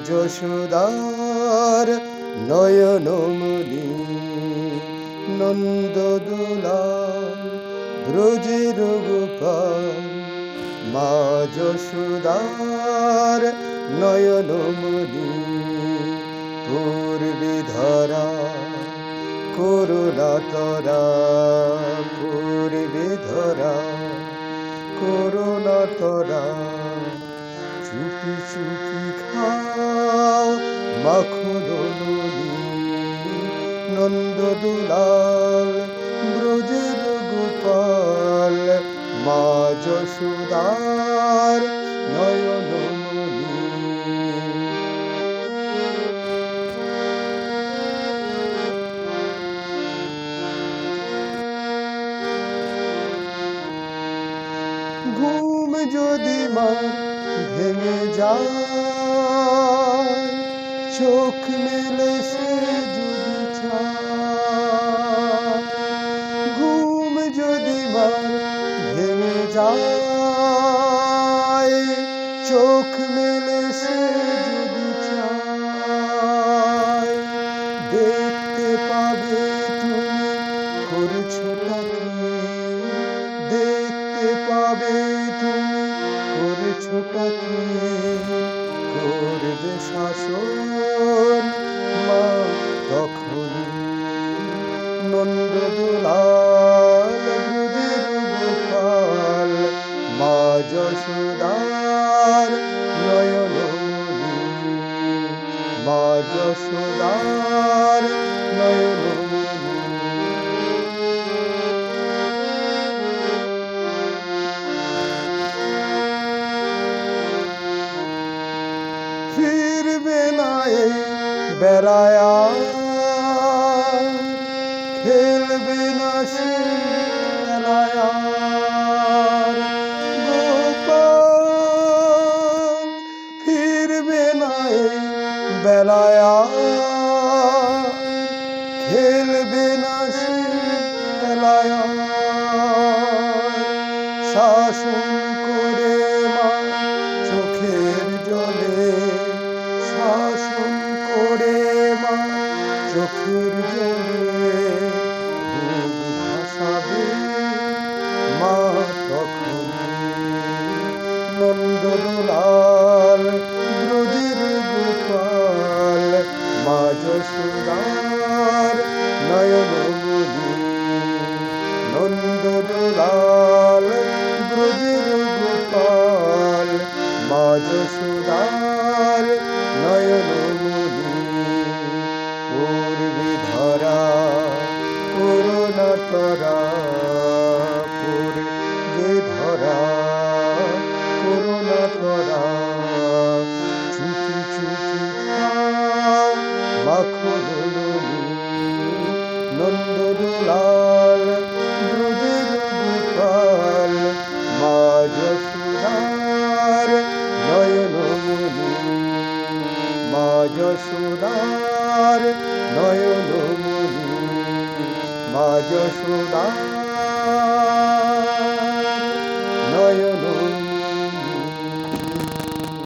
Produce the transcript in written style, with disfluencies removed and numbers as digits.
যশোদার নয়নমণি নন্দদুলাল ব্রজের গোপাল। মা যশোদার নয়নমণি পূর্বে ধরা করুণা তরা, পূর্বে ধরা করুণা তরা। চুপি চুপি খাও মাখন নদী নন্দদুলাল ব্রজের গোপাল। মা যশোদার নয়নমণি। ঘুম যদি মার ভেঙে যায়, চোখ মেলে সে যদি চায়। ঘুম যদি মার ভেঙে যায়, চোখ মেলে সে যদি চায়। দেখতে পাবে তুমি করছো তাকে, দেখতে পাবে তুমি করছো তাকে। করবে শাসন মা তখন নন্দদুলাল ব্রজের গোপাল। মা যশোদার নয়নমণি, মা যশোদার নয়নমণি। ফিরবে না এই বেড়ায়া, খেলবে না সে খেলায়া। গোপাল ফিরবে না এই বেড়ায়া, খেলবে না সে খেলায়া। শাসন করে মা চোখের জলে, শাসন করে মা চোখের জলে। বুক ভাসাবে মা তখন নন্দদুলাল ব্রজের গোপাল। মা যশোদার নয়নমণি নন্দদুলাল ব্রজের গোপাল। মা যশোদার নয়নমণি পূর্বে ধরা করুণা তরা, পূর্বে ধরা করুণা তরা। চুপি চুপি খাও মাখন নদী নন্দদুলাল ব্রজের গোপাল। মা যশোদার নয়নমণি, মা যশোদার নয়নমণি, মা যশোদার।